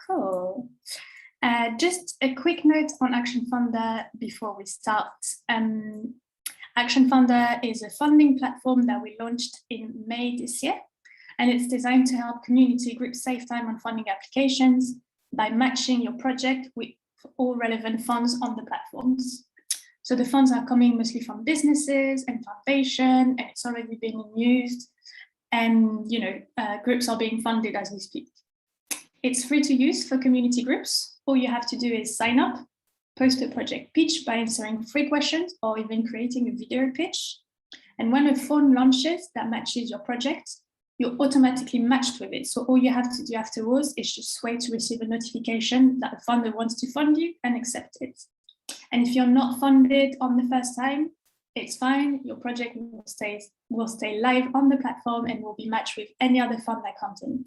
Cool. Just a quick note on Action Funder before we start. Action Funder is a funding platform that we launched in May this year, and it's designed to help community groups save time on funding applications by matching your project with all relevant funds on the platforms. So the funds are coming mostly from businesses and foundation, and it's already being used, and groups are being funded as we speak. It's free to use for community groups. All you have to do is sign up, post a project pitch by answering 3 questions or even creating a video pitch. And when a fund launches that matches your project, you're automatically matched with it. So all you have to do afterwards is just wait to receive a notification that the funder wants to fund you and accept it. And if you're not funded on the first time, it's fine. Your project will stay live on the platform and will be matched with any other fund that comes in.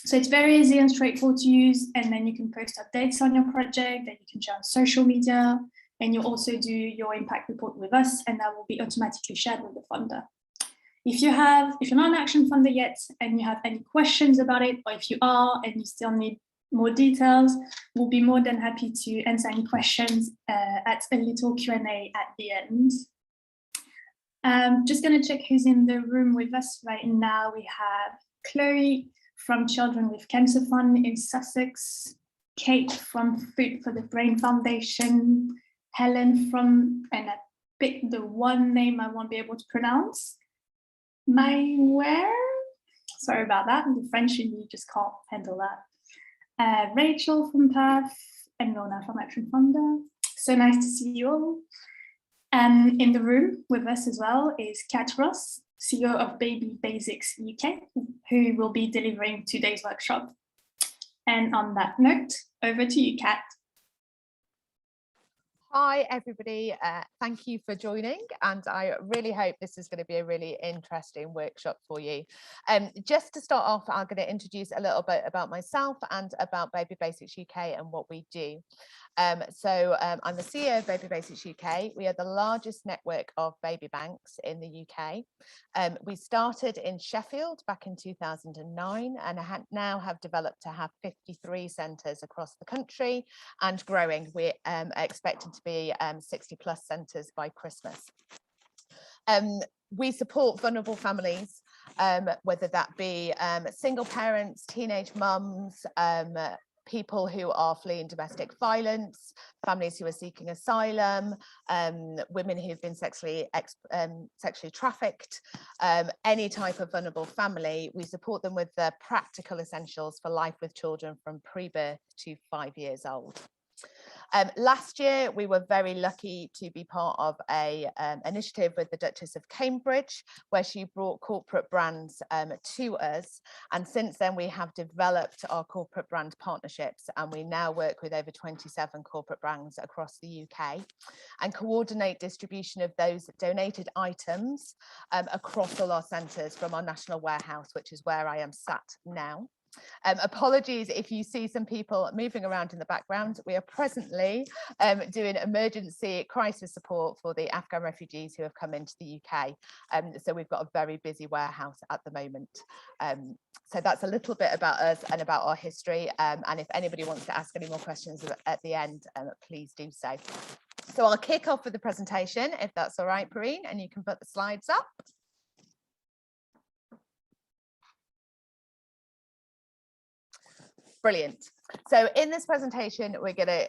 So it's very easy and straightforward to use, and then you can post updates on your project, that you can share on social media, and you'll also do your impact report with us, and that will be automatically shared with the funder. If you're not an Action Funder yet and you have any questions about it, or if you are and you still need more details, we'll be more than happy to answer any questions at a little Q&A at the end. Just going to check who's in the room with us right now. We have Chloe from Children with Cancer Fund in Sussex, Kate from Food for the Brain Foundation, Helen from, and I picked the one name I won't be able to pronounce, Where? Sorry about that, the French in me just can't handle that. Rachel from Perth, and Lorna from Action Funder. So nice to see you all. In the room with us as well is Kat Ross, CEO of Baby Basics UK, who will be delivering today's workshop. And on that note, over to you, Kat. Hi, everybody. Thank you for joining, and I really hope this is going to be a really interesting workshop for you. Just to start off, I'm going to introduce a little bit about myself and about Baby Basics UK and what we do. I'm the CEO of Baby Basics UK. We are the largest network of baby banks in the UK. We started in Sheffield back in 2009 and now have developed to have 53 centres across the country and growing. We're expected to be 60 plus centres by Christmas. We support vulnerable families, whether that be single parents, teenage mums, people who are fleeing domestic violence, families who are seeking asylum, women who've been sexually trafficked, any type of vulnerable family. We support them with the practical essentials for life with children from pre-birth to 5 years old. Last year, we were very lucky to be part of a initiative with the Duchess of Cambridge, where she brought corporate brands to us. And since then, we have developed our corporate brand partnerships, and we now work with over 27 corporate brands across the UK and coordinate distribution of those donated items across all our centres from our national warehouse, which is where I am sat now. Apologies if you see some people moving around in the background. We are presently doing emergency crisis support for the Afghan refugees who have come into the UK. So we've got a very busy warehouse at the moment. So that's a little bit about us and about our history. And if anybody wants to ask any more questions at the end, please do so. So I'll kick off with the presentation, if that's all right, Perrine, and you can put the slides up. Brilliant. So in this presentation, we're going to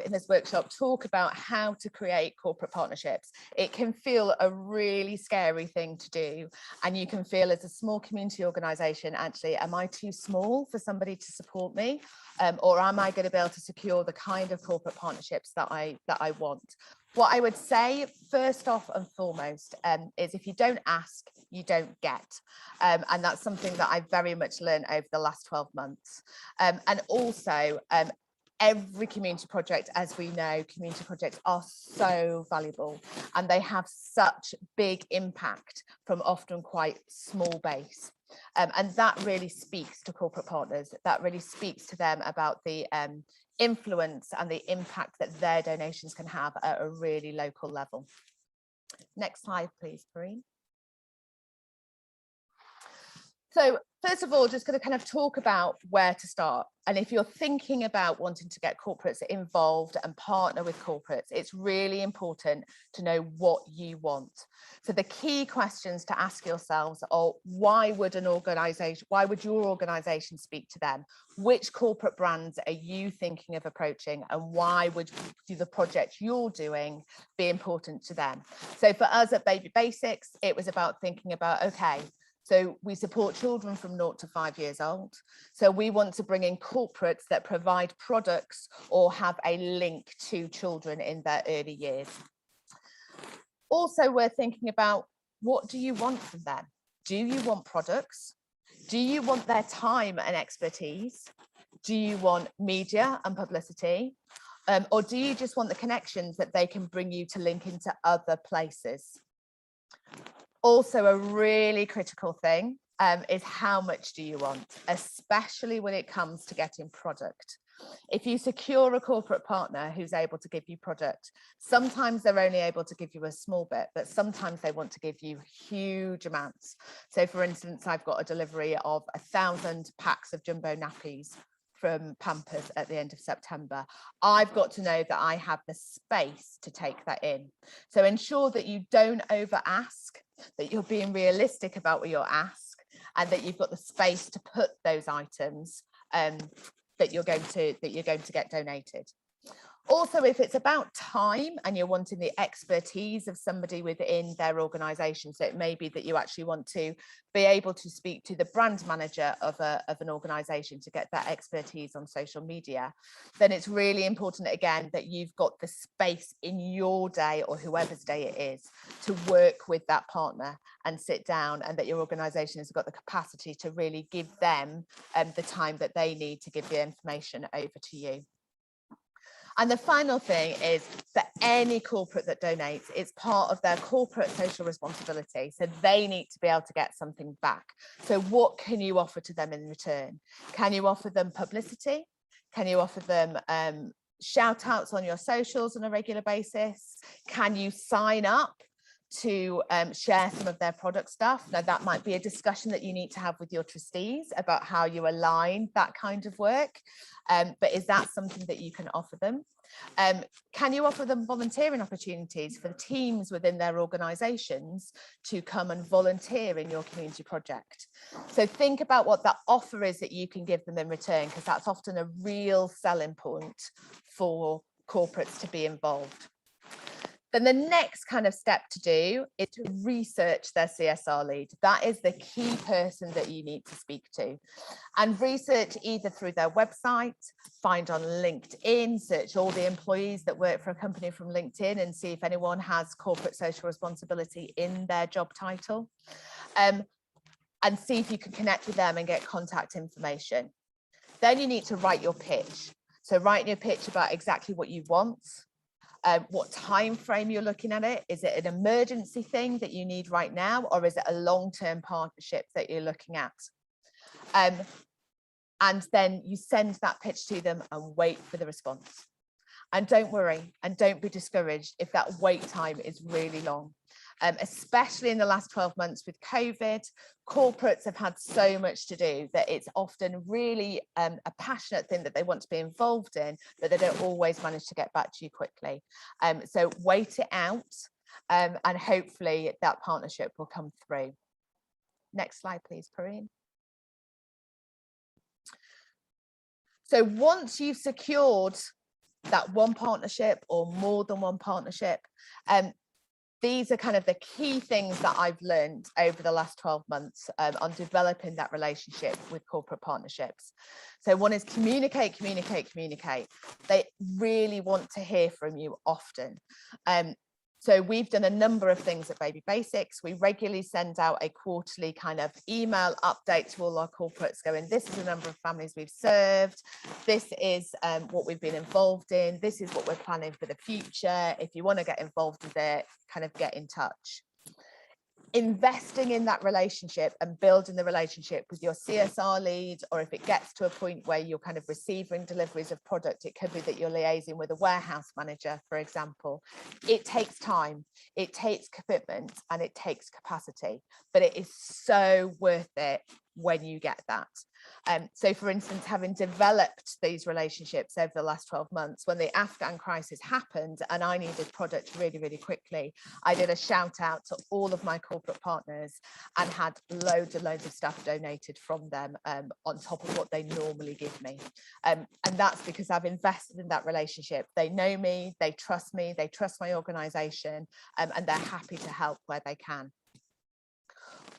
in this workshop, talk about how to create corporate partnerships. It can feel a really scary thing to do. And you can feel as a small community organisation, actually, am I too small for somebody to support me? Or am I going to be able to secure the kind of corporate partnerships that I want? What I would say first off and foremost is if you don't ask, you don't get. And that's something that I've very much learned over the last 12 months. And also, every community project, as we know, community projects are so valuable and they have such big impact from often quite small base. And that really speaks to corporate partners. That really speaks to them about the influence and the impact that their donations can have at a really local level. Next slide, please, Perrine. So first of all, just going to kind of talk about where to start. And if you're thinking about wanting to get corporates involved and partner with corporates, it's really important to know what you want. So the key questions to ask yourselves are, why would your organization speak to them? Which corporate brands are you thinking of approaching, and why would the project you're doing be important to them? So for us at Baby Basics, it was about thinking about, okay, so we support children from 0 to 5 years old. So we want to bring in corporates that provide products or have a link to children in their early years. Also, we're thinking about, what do you want from them? Do you want products? Do you want their time and expertise? Do you want media and publicity? Or do you just want the connections that they can bring you to link into other places? Also, a really critical thing is, how much do you want, especially when it comes to getting product. If you secure a corporate partner who's able to give you product, sometimes they're only able to give you a small bit, but sometimes they want to give you huge amounts. So for instance, I've got a delivery of 1,000 packs of jumbo nappies from Pampers at the end of September. I've got to know that I have the space to take that in. So ensure that you don't over ask, that you're being realistic about what you're asked, and that you've got the space to put those items that you're going to get donated. Also, if it's about time and you're wanting the expertise of somebody within their organisation, so it may be that you actually want to be able to speak to the brand manager of an organisation to get that expertise on social media, then it's really important, again, that you've got the space in your day, or whoever's day it is, to work with that partner and sit down, and that your organisation has got the capacity to really give them the time that they need to give the information over to you. And the final thing is, for any corporate that donates, it's part of their corporate social responsibility. So they need to be able to get something back. So what can you offer to them in return? Can you offer them publicity? Can you offer them shout outs on your socials on a regular basis? Can you sign up to share some of their product stuff? Now, that might be a discussion that you need to have with your trustees about how you align that kind of work. But is that something that you can offer them? Can you offer them volunteering opportunities for the teams within their organisations to come and volunteer in your community project? So think about what that offer is that you can give them in return, because that's often a real selling point for corporates to be involved. Then the next kind of step to do is to research their CSR lead. That is the key person that you need to speak to, and research either through their website, find on LinkedIn, search all the employees that work for a company from LinkedIn and see if anyone has corporate social responsibility in their job title, and see if you can connect with them and get contact information. Then you need to write your pitch. So write your pitch about exactly what you want. What time frame you're looking at it. Is it an emergency thing that you need right now, or is it a long-term partnership that you're looking at? And then you send that pitch to them and wait for the response. And don't worry, and don't be discouraged if that wait time is really long. Especially in the last 12 months with COVID, corporates have had so much to do that it's often really a passionate thing that they want to be involved in, but they don't always manage to get back to you quickly. So wait it out, and hopefully that partnership will come through. Next slide, please, Perrine. So once you've secured that one partnership or more than one partnership, these are kind of the key things that I've learned over the last 12 months on developing that relationship with corporate partnerships. So one is communicate, communicate, communicate. They really want to hear from you often. So we've done a number of things at Baby Basics. We regularly send out a quarterly kind of email update to all our corporates going, this is the number of families we've served. This is what we've been involved in. This is what we're planning for the future. If you want to get involved with it, kind of get in touch. Investing in that relationship and building the relationship with your CSR lead, or if it gets to a point where you're kind of receiving deliveries of product, it could be that you're liaising with a warehouse manager, for example. It takes time, it takes commitment, and it takes capacity, but it is so worth it when you get that. So for instance, having developed these relationships over the last 12 months, when the Afghan crisis happened and I needed product really, really quickly, I did a shout out to all of my corporate partners and had loads and loads of stuff donated from them on top of what they normally give me. And that's because I've invested in that relationship. They know me, they trust my organization, and they're happy to help where they can.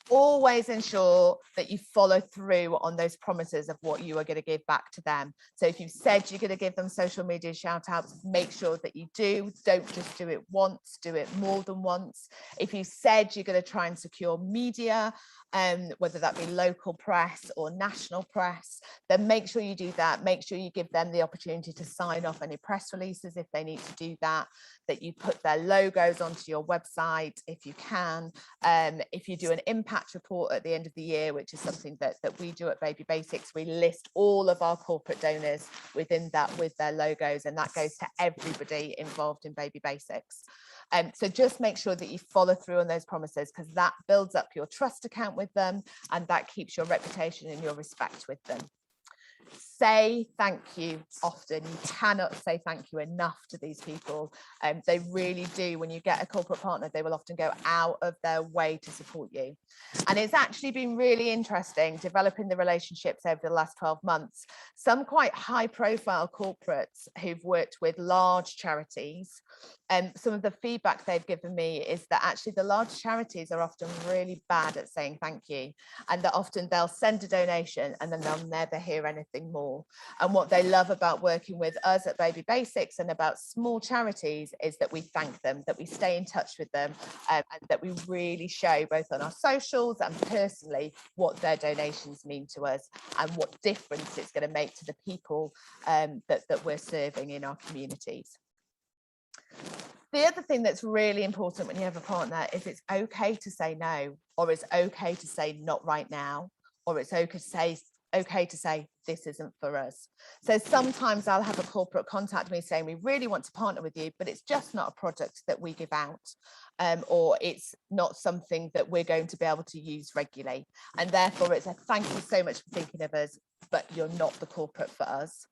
Always ensure that you follow through on those promises of what you are going to give back to them. So if you've said you're going to give them social media shout outs, make sure that you do. Don't just do it once, do it more than once. If you said you're going to try and secure media, whether that be local press or national press, then make sure you do that. Make sure you give them the opportunity to sign off any press releases if they need to do that, that you put their logos onto your website if you can. If you do an impact report at the end of the year, which is something that we do at Baby Basics, we list all of our corporate donors within that with their logos, and that goes to everybody involved in Baby Basics. So just make sure that you follow through on those promises, because that builds up your trust account with them, and that keeps your reputation and your respect with them. Say thank you often. You cannot say thank you enough to these people. They really do. When you get a corporate partner, they will often go out of their way to support you. And it's actually been really interesting developing the relationships over the last 12 months. Some quite high profile corporates who've worked with large charities, some of the feedback they've given me is that actually the large charities are often really bad at saying thank you, and that often they'll send a donation and then they'll never hear anything more. And what they love about working with us at Baby Basics and about small charities is that we thank them, that we stay in touch with them, and that we really show both on our socials and personally what their donations mean to us and what difference it's going to make to the people that we're serving in our communities. The other thing that's really important when you have a partner is it's okay to say no, or it's okay to say not right now, or it's okay to say this isn't for us. So sometimes I'll have a corporate contact me saying we really want to partner with you, but it's just not a product that we give out, or it's not something that we're going to be able to use regularly, and therefore it's a thank you so much for thinking of us, but you're not the corporate for us.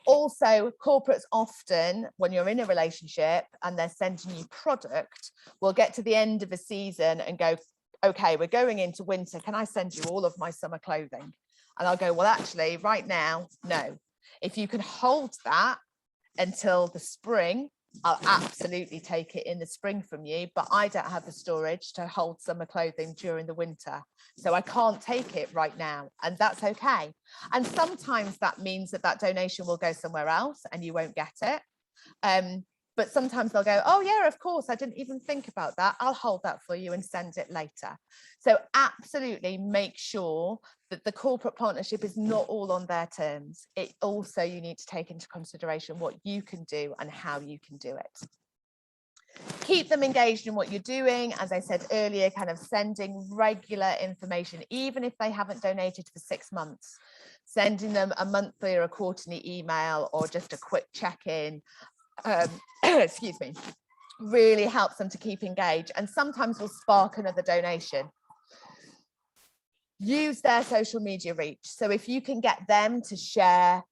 Also, corporates often, when you're in a relationship and they're sending you product, will get to the end of a season and go, okay, we're going into winter, can I send you all of my summer clothing? And I'll go, well, actually, right now, no. If you can hold that until the spring, I'll absolutely take it in the spring from you, but I don't have the storage to hold summer clothing during the winter. So I can't take it right now, and that's okay. And sometimes that means that that donation will go somewhere else and you won't get it. But sometimes they'll go, oh yeah, of course, I didn't even think about that. I'll hold that for you and send it later. So absolutely make sure that the corporate partnership is not all on their terms. It also, you need to take into consideration what you can do and how you can do it. Keep them engaged in what you're doing. As I said earlier, kind of sending regular information, even if they haven't donated for 6 months, sending them a monthly or a quarterly email or just a quick check-in, excuse me, really helps them to keep engaged, and sometimes will spark another donation. Use their social media reach. So if you can get them to share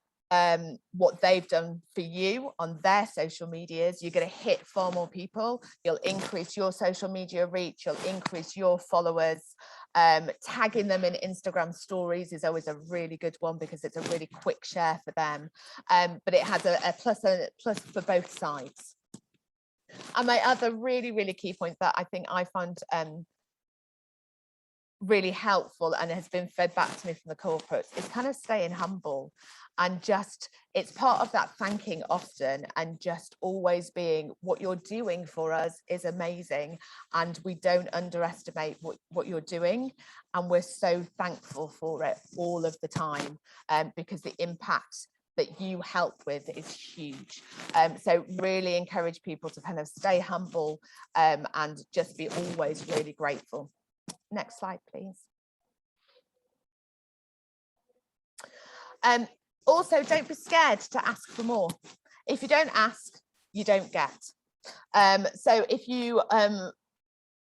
what they've done for you on their social medias, you're going to hit far more people. You'll increase your social media reach, you'll increase your followers. Tagging them in Instagram stories is always a really good one because it's a really quick share for them, but it has a plus for both sides. And my other really key point that I think I found really helpful and has been fed back to me from the corporates is kind of staying humble, and just, it's part of that thanking often, and just always being, what you're doing for us is amazing and we don't underestimate what you're doing, and we're so thankful for it all of the time, because the impact that you help with is huge. So really encourage people to kind of stay humble, and just be always really grateful. Next slide, please. Also, don't be scared to ask for more. If you don't ask, you don't get. So if you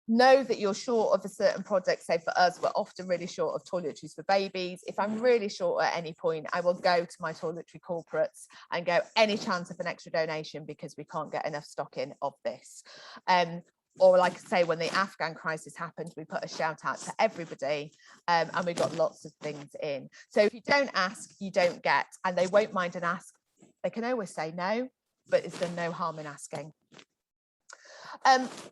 know that you're short of a certain product. Say for us, we're often really short of toiletries for babies. If I'm really short at any point, I will go to my toiletry corporates and go, any chance of an extra donation, because we can't get enough stock in of this. Or like I say, when the Afghan crisis happened, we put a shout out to everybody, and we got lots of things in. So if you don't ask, you don't get, and they won't mind an ask. They can always say no, but is there no harm in asking?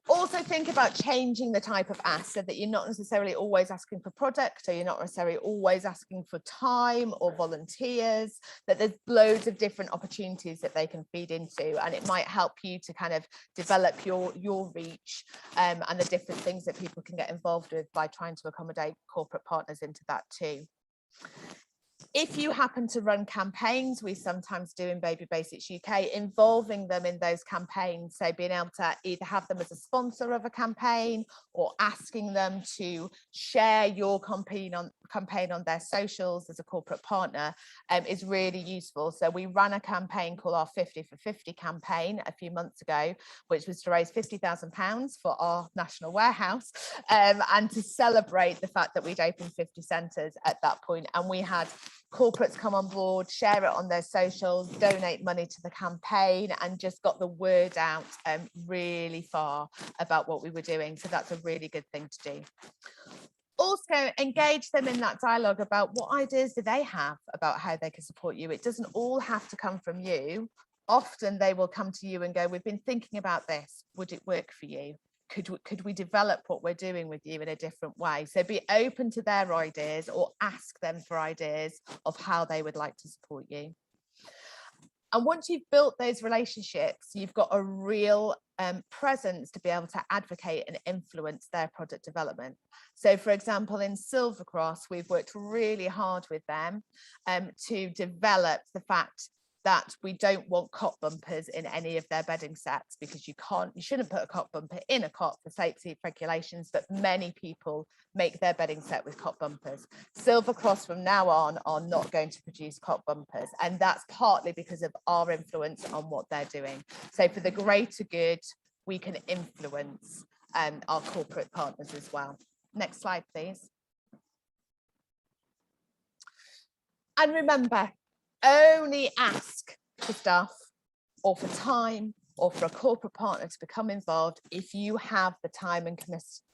Also think about changing the type of ask, so that you're not necessarily always asking for product, or you're not necessarily always asking for time or volunteers, that there's loads of different opportunities that they can feed into, and it might help you to kind of develop your reach, and the different things that people can get involved with by trying to accommodate corporate partners into that too. If you happen to run campaigns, we sometimes do in Baby Basics UK, involving them in those campaigns. So being able to either have them as a sponsor of a campaign, or asking them to share your campaign on their socials as a corporate partner, is really useful. So we ran a campaign called our 50 for 50 campaign a few months ago, which was to raise £50,000 for our national warehouse, and to celebrate the fact that we'd opened 50 centres at that point. And we had corporates come on board, share it on their socials, donate money to the campaign, and just got the word out really far about what we were doing. So that's a really good thing to do. Also engage them in that dialogue about what ideas do they have about how they can support you. It doesn't all have to come from you. Often they will come to you and go, we've been thinking about this, would it work for you? Could we develop what we're doing with you in a different way? So be open to their ideas, or ask them for ideas of how they would like to support you. And once you've built those relationships, you've got a real presence to be able to advocate and influence their product development. So for example, in Silver Cross, we've worked really hard with them to develop the fact that we don't want cot bumpers in any of their bedding sets, because you shouldn't put a cot bumper in a cot for safety regulations, but many people make their bedding set with cot bumpers. Silver Cross from now on are not going to produce cot bumpers, and that's partly because of our influence on what they're doing. So for the greater good, we can influence our corporate partners as well. Next slide, please. And remember, only ask for stuff, or for time, or for a corporate partner to become involved if you have the time and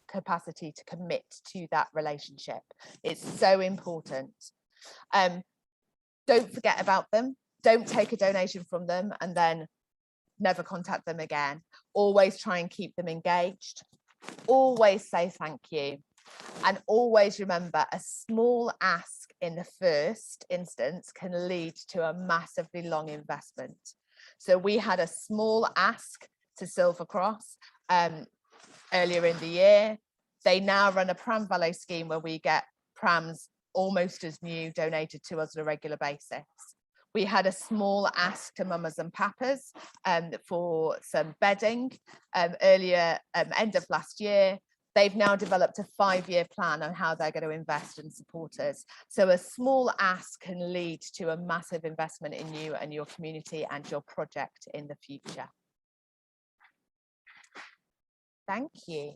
capacity to commit to that relationship. It's so important. Don't forget about them. Don't take a donation from them and then never contact them again. Always try and keep them engaged. Always say thank you. And always remember, a small ask in the first instance can lead to a massively long investment. So we had a small ask to Silver Cross earlier in the year. They now run a pram valet scheme where we get prams almost as new donated to us on a regular basis. We had a small ask to mamas and papas for some bedding earlier, end of last year. They've now developed a 5-year plan on how they're going to invest and support us. So a small ask can lead to a massive investment in you and your community and your project in the future. Thank you.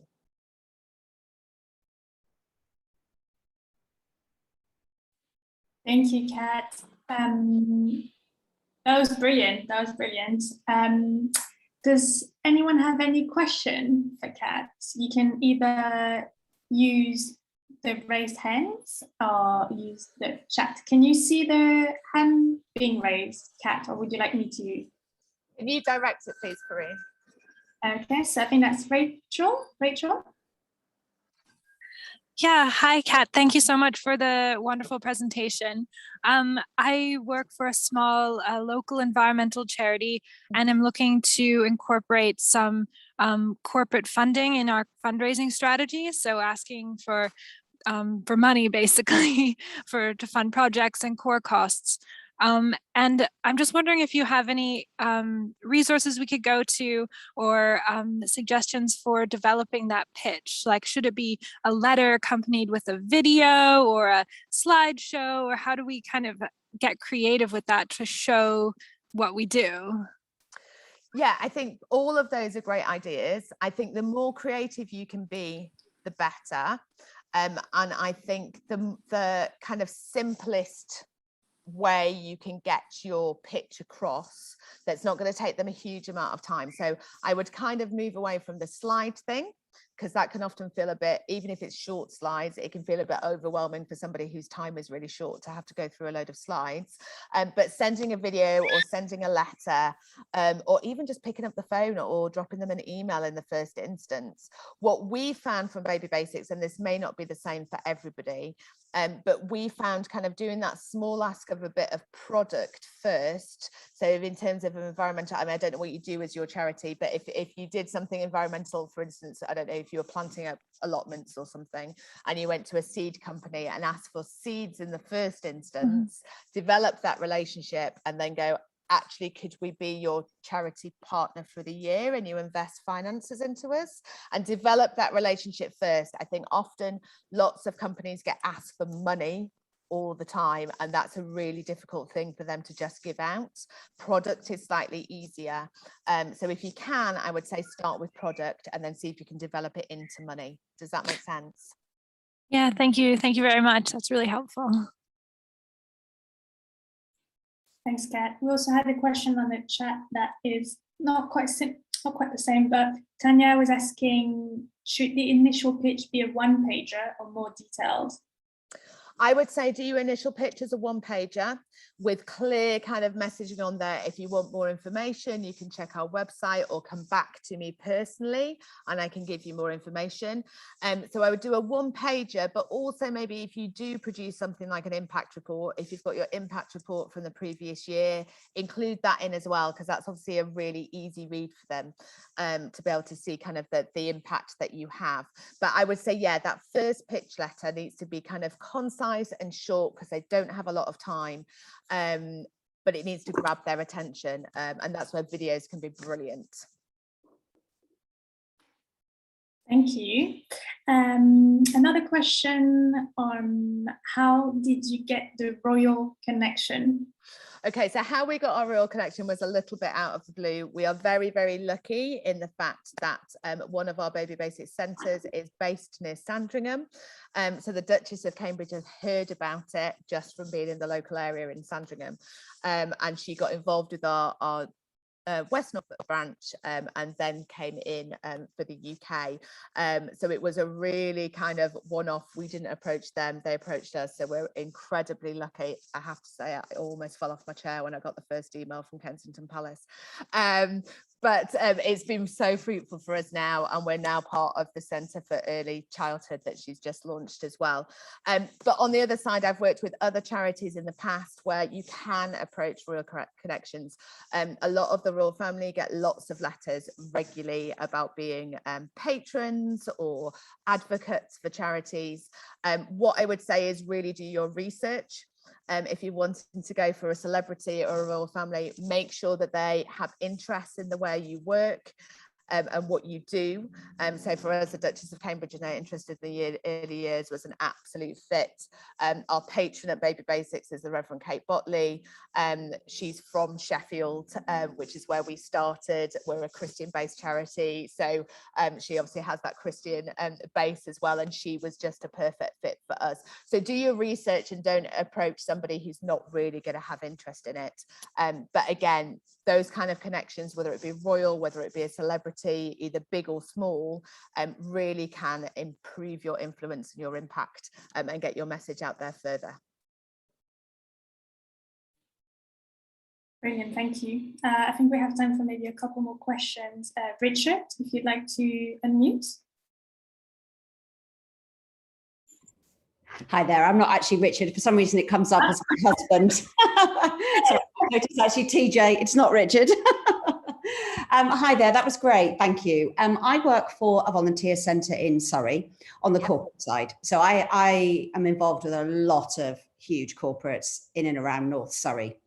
Thank you, Kat. That was brilliant. That was brilliant. Does anyone have any question for Kat? You can either use the raised hands or use the chat. Can you see the hand being raised, Kat, or would you like me to? Can you direct it, please, Corinne? Okay, so I think that's Rachel. Rachel? Yeah, hi, Kat. Thank you so much for the wonderful presentation. I work for a small local environmental charity, and I'm looking to incorporate some corporate funding in our fundraising strategy. So asking for money, basically, to fund projects and core costs. And I'm just wondering if you have any resources we could go to, or suggestions for developing that pitch. Like, should it be a letter accompanied with a video or a slideshow, or how do we kind of get creative with that to show what we do? Yeah, I think all of those are great ideas. I think the more creative you can be, the better. And I think the kind of simplest way you can get your pitch across that's not going to take them a huge amount of time. So I would kind of move away from the slide thing, because that can often feel a bit, even if it's short slides, it can feel a bit overwhelming for somebody whose time is really short to have to go through a load of slides. But sending a video or sending a letter, or even just picking up the phone or dropping them an email in the first instance. What we found from Baby Basics, and this may not be the same for everybody, but we found kind of doing that small ask of a bit of product first. So in terms of environmental, I mean, I don't know what you do as your charity, but if you did something environmental, for instance, I don't know, if you were planting up allotments or something, and you went to a seed company and asked for seeds in the first instance, develop that relationship, and then go, actually, could we be your charity partner for the year, and you invest finances into us, and develop that relationship first. I think often lots of companies get asked for money all the time, and that's a really difficult thing for them to just give out. Product is slightly easier. So if you can, I would say start with product and then see if you can develop it into money. Does that make sense? Yeah, thank you. Thank you very much. That's really helpful. Thanks, Kat. We also had a question on the chat that is not quite the same, but Tanya was asking, should the initial pitch be a one-pager or more detailed? I would say do your initial pitch as a one-pager with clear kind of messaging on there. If you want more information, you can check our website or come back to me personally and I can give you more information. So I would do a one-pager, but also maybe if you do produce something like an impact report, if you've got your impact report from the previous year, include that in as well, because that's obviously a really easy read for them to be able to see kind of the impact that you have. But I would say, yeah, that first pitch letter needs to be kind of concise and short because they don't have a lot of time, but it needs to grab their attention, and that's where videos can be brilliant. Thank you. Another question on how did you get the royal connection? Okay, so how we got our royal connection was a little bit out of the blue. We are very, very lucky in the fact that one of our Baby Basics centres is based near Sandringham. So the Duchess of Cambridge has heard about it just from being in the local area in Sandringham. And she got involved with our West Norfolk branch, and then came in for the UK. So it was a really kind of one-off. We didn't approach them, they approached us. So we're incredibly lucky. I have to say, I almost fell off my chair when I got the first email from Kensington Palace. But it's been so fruitful for us now, and we're now part of the Centre for Early Childhood that she's just launched as well. But on the other side, I've worked with other charities in the past where you can approach royal connections. A lot of the royal family get lots of letters regularly about being patrons or advocates for charities. What I would say is really do your research. If you're wanting to go for a celebrity or a royal family, make sure that they have interest in the way you work and what you do. So for us, the Duchess of Cambridge, you know, interested in the early years was an absolute fit. Our patron at Baby Basics is the Reverend Kate Botley. She's from Sheffield, which is where we started. We're a Christian-based charity, so she obviously has that Christian base as well, and she was just a perfect fit for us. So do your research and don't approach somebody who's not really going to have interest in it. But again, those kind of connections, whether it be royal, whether it be a celebrity, either big or small, really can improve your influence and your impact, and get your message out there further. Brilliant, thank you. I think we have time for maybe a couple more questions. Richard, if you'd like to unmute. Hi there, I'm not actually Richard. For some reason it comes up as my husband. So I noticed actually TJ, it's not Richard. Hi there, that was great, thank you. I work for a volunteer centre in Surrey on the corporate side. So I am involved with a lot of huge corporates in and around North Surrey.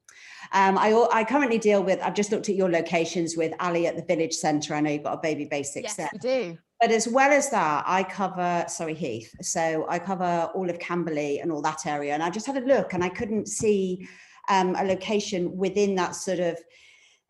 I currently deal with, I've just looked at your locations with Ali at the Village Centre. I know you've got a Baby Basics there. Yes, we do. But as well as that, I cover Surrey Heath. So I cover all of Camberley and all that area. And I just had a look and I couldn't see a location within that sort of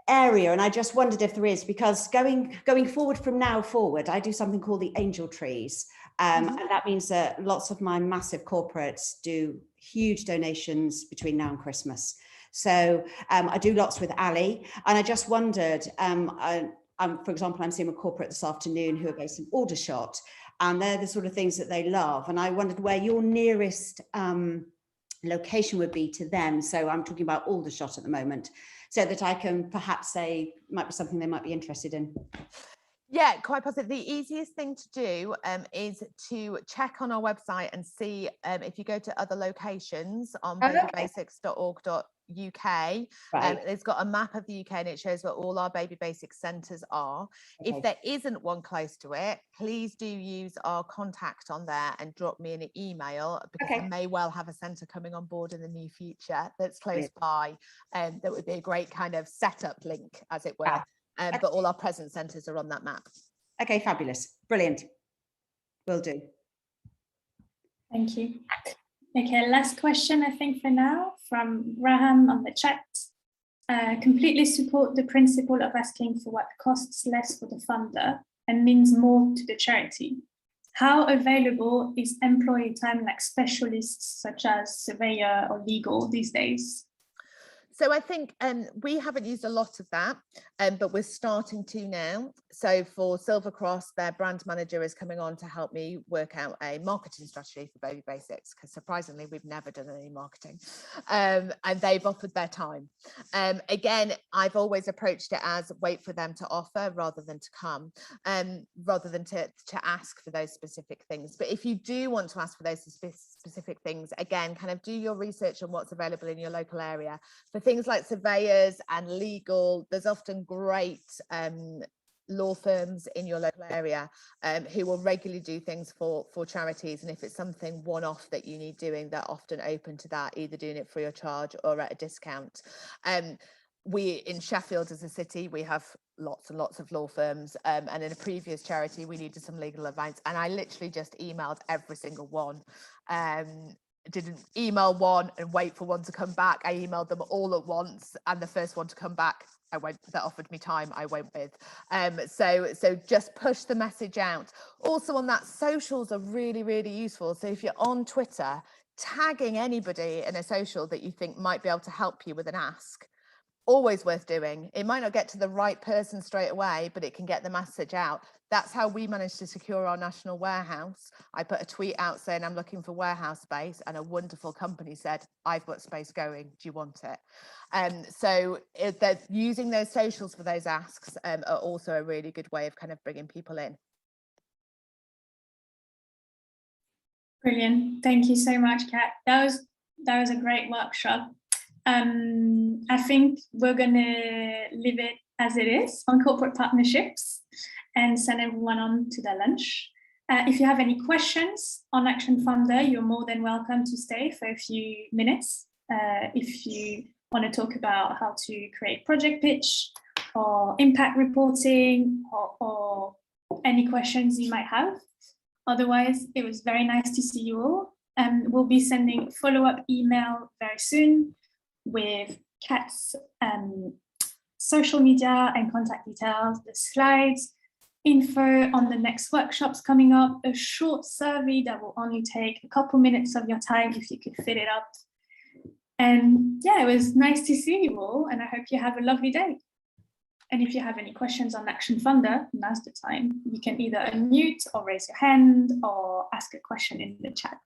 area, and I just wondered if there is, because going forward from now forward, I do something called the angel trees. And that means that lots of my massive corporates do huge donations between now and Christmas. So I do lots with Ali, and I just wondered, for example, I'm seeing a corporate this afternoon who are based in Aldershot, and they're the sort of things that they love. And I wondered where your nearest location would be to them. So I'm talking about Aldershot at the moment, so that I can perhaps say might be something they might be interested in. Yeah, quite possibly. The easiest thing to do is to check on our website and see if you go to other locations on babybasics.org.uk. It's got a map of the UK and it shows where all our Baby Basics centres are. Okay. If there isn't one close to it, please do use our contact on there and drop me an email, because I may well have a centre coming on board in the near future that's close by, and that would be a great kind of setup link, as it were. But all our present centres are on that map. Okay, fabulous. Brilliant. Will do. Thank you. Okay, last question, I think, for now, from Raham on the chat. Completely support the principle of asking for what costs less for the funder and means more to the charity. How available is employee time, like specialists such as surveyor or legal these days? So I think we haven't used a lot of that, but we're starting to now. So for Silver Cross, their brand manager is coming on to help me work out a marketing strategy for Baby Basics, because surprisingly, we've never done any marketing, and they've offered their time. Again, I've always approached it as wait for them to offer rather than to come, rather than to ask for those specific things. But if you do want to ask for those specific things, again, kind of do your research on what's available in your local area. For things like surveyors and legal, there's often great law firms in your local area who will regularly do things for charities, and if it's something one-off that you need doing, they're often open to that, either doing it free of charge or at a discount. We in Sheffield as a city, we have lots and lots of law firms, and in a previous charity we needed some legal advice, and I literally just emailed every single one. Didn't email one and wait for one to come back. I emailed them all at once, and the first one to come back, that offered me time, I went with. So just push the message out. Also on that, socials are really, really useful. So if you're on Twitter, tagging anybody in a social that you think might be able to help you with an ask, always worth doing. It might not get to the right person straight away, but it can get the message out. That's how we managed to secure our national warehouse. I put a tweet out saying I'm looking for warehouse space, and a wonderful company said, I've got space going, do you want it? So using those socials for those asks are also a really good way of kind of bringing people in. Brilliant. Thank you so much, Kat. That was a great workshop. I think we're going to leave it as it is on corporate partnerships and send everyone on to their lunch. If you have any questions on Action Funder, you're more than welcome to stay for a few minutes. If you want to talk about how to create project pitch or impact reporting or any questions you might have. Otherwise, it was very nice to see you all. We'll be sending follow-up email very soon with Kat's social media and contact details, the slides, info on the next workshops coming up, a short survey that will only take a couple minutes of your time if you could fit it up. And yeah, it was nice to see you all, and I hope you have a lovely day. And if you have any questions on Action Funder, now's the time. You can either unmute or raise your hand or ask a question in the chat.